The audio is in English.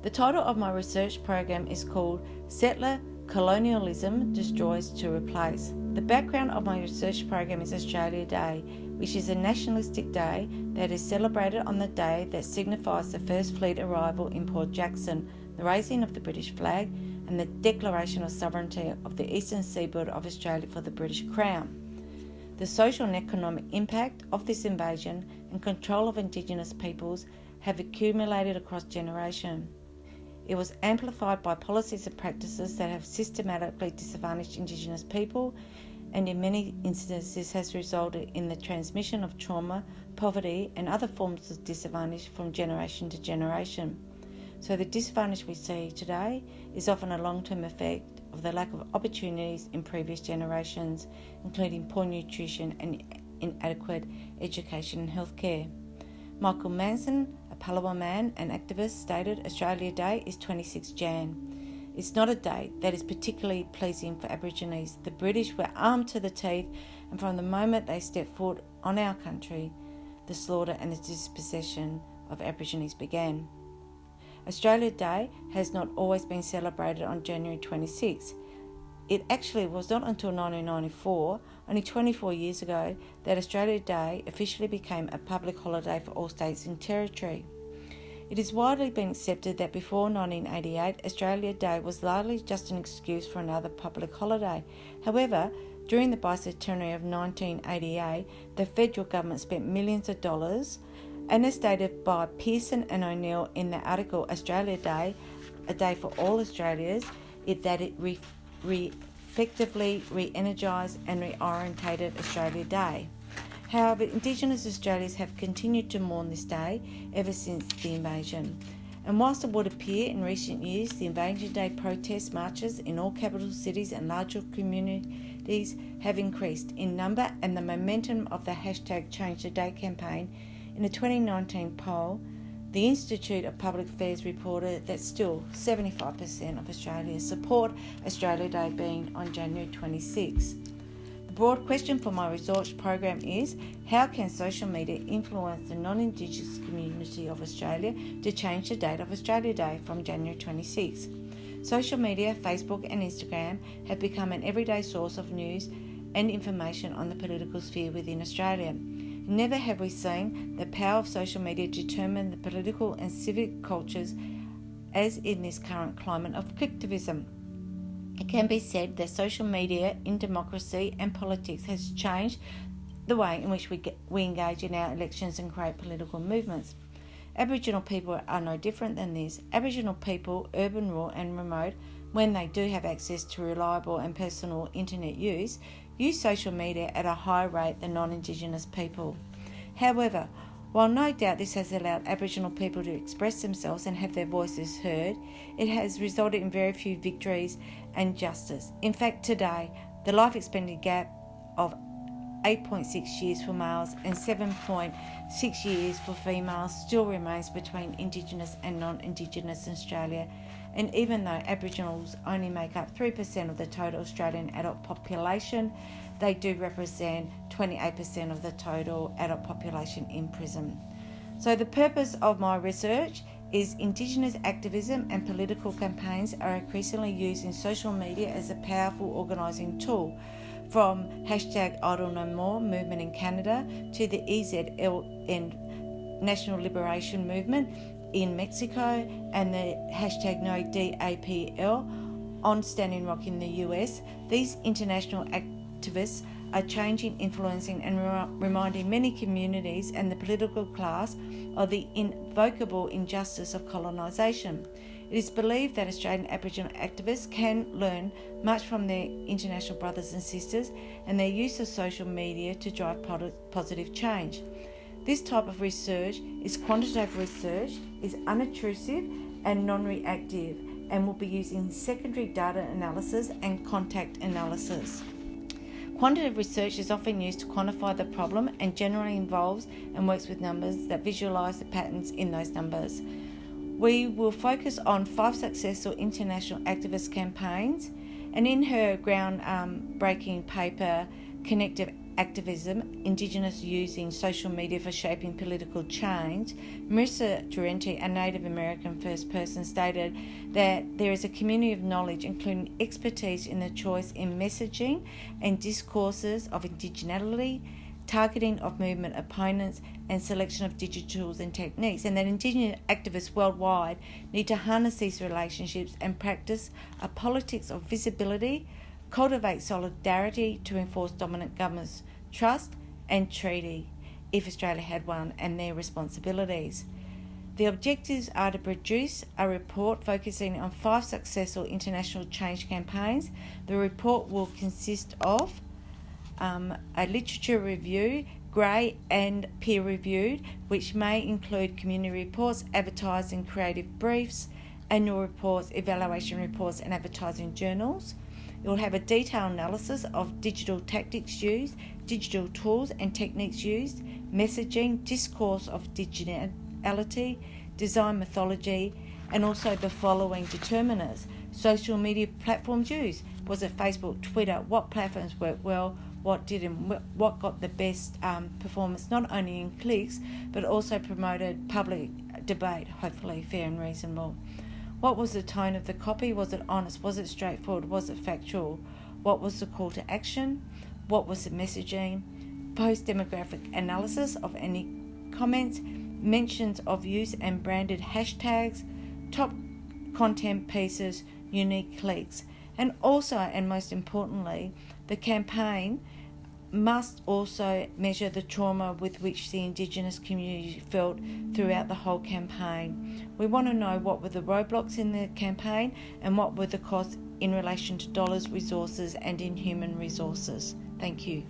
The title of my research program is called Settler Colonialism Destroys to Replace. The background of my research program is Australia Day, which is a nationalistic day that is celebrated on the day that signifies the first fleet arrival in Port Jackson, the raising of the British flag, and the declaration of sovereignty of the eastern seaboard of Australia for the British Crown. The social and economic impact of this invasion and control of Indigenous peoples have accumulated across generations. It was amplified by policies and practices that have systematically disadvantaged Indigenous people, and in many instances has resulted in the transmission of trauma, poverty and other forms of disadvantage from generation to generation. So the disadvantage we see today is often a long-term effect of the lack of opportunities in previous generations, including poor nutrition and inadequate education and healthcare. Michael Manson, a Palawa man and activist, stated Australia Day is 26 Jan. It's not a day that is particularly pleasing for Aborigines. The British were armed to the teeth, and from the moment they stepped foot on our country, the slaughter and the dispossession of Aborigines began. Australia Day has not always been celebrated on January 26. It actually was not until 1994, only 24 years ago, that Australia Day officially became a public holiday for all states and territory. It has widely been accepted that before 1988, Australia Day was largely just an excuse for another public holiday. However, during the bicentenary of 1988, the federal government spent millions of dollars, and as stated by Pearson and O'Neill in the article Australia Day, a day for all Australians, it effectively re-energised and reorientated Australia Day. However, Indigenous Australians have continued to mourn this day ever since the invasion. And whilst it would appear in recent years the Invasion Day protest marches in all capital cities and larger communities have increased in number, and the momentum of the hashtag Change the Day campaign, in a 2019 poll, the Institute of Public Affairs reported that still 75% of Australians support Australia Day being on January 26. The broad question for my research program is, how can social media influence the non-Indigenous community of Australia to change the date of Australia Day from January 26? Social media, Facebook and Instagram, have become an everyday source of news and information on the political sphere within Australia. Never have we seen the power of social media determine the political and civic cultures as in this current climate of clicktivism. It can be said that social media in democracy and politics has changed the way in which we engage in our elections and create political movements. Aboriginal people are no different than this. Aboriginal people, urban, rural and remote, when they do have access to reliable and personal internet use social media at a higher rate than non-Indigenous people. However, while no doubt this has allowed Aboriginal people to express themselves and have their voices heard, it has resulted in very few victories and justice. In fact, today, the life expectancy gap of 8.6 years for males and 7.6 years for females still remains between Indigenous and non-Indigenous Australia. And even though Aboriginals only make up 3% of the total Australian adult population, they do represent 28% of the total adult population in prison. So the purpose of my research is Indigenous activism and political campaigns are increasingly using social media as a powerful organising tool, from hashtag Idle No More movement in Canada to the EZLN National Liberation Movement in Mexico and the hashtag NoDAPL on Standing Rock in the US. These international activists are changing, influencing and reminding many communities and the political class of the invocable injustice of colonisation. It is believed that Australian Aboriginal activists can learn much from their international brothers and sisters and their use of social media to drive positive change. This type of research is quantitative research, is unobtrusive and non-reactive, and will be using secondary data analysis and contact analysis. Quantitative research is often used to quantify the problem and generally involves and works with numbers that visualise the patterns in those numbers. We will focus on 5 successful international activist campaigns, and in her ground-breaking paper, Connective activism, Indigenous using social media for shaping political change, Marissa Durante, a Native American first person, stated that there is a community of knowledge, including expertise in the choice in messaging and discourses of indigeneity, targeting of movement opponents, and selection of digital tools and techniques, and that Indigenous activists worldwide need to harness these relationships and practice a politics of visibility, cultivate solidarity to enforce dominant governments' trust and treaty, if Australia had one, and their responsibilities. The objectives are to produce a report focusing on 5 successful international change campaigns. The report will consist of a literature review, grey and peer-reviewed, which may include community reports, advertising creative briefs, annual reports, evaluation reports, and advertising journals. It will have a detailed analysis of digital tactics used, digital tools and techniques used, messaging, discourse of digitality, design methodology, and also the following determinants. Social media platforms used. Was it Facebook, Twitter? What platforms worked well? What didn't? What got the best performance, not only in clicks, but also promoted public debate, hopefully fair and reasonable. What was the tone of the copy? Was it honest? Was it straightforward? Was it factual? What was the call to action? What was the messaging? Post-demographic analysis of any comments, mentions of use and branded hashtags, top content pieces, unique clicks. And also, and most importantly, the campaign must also measure the trauma with which the Indigenous community felt throughout the whole campaign. We want to know what were the roadblocks in the campaign and what were the costs in relation to dollars, resources and in human resources. Thank you.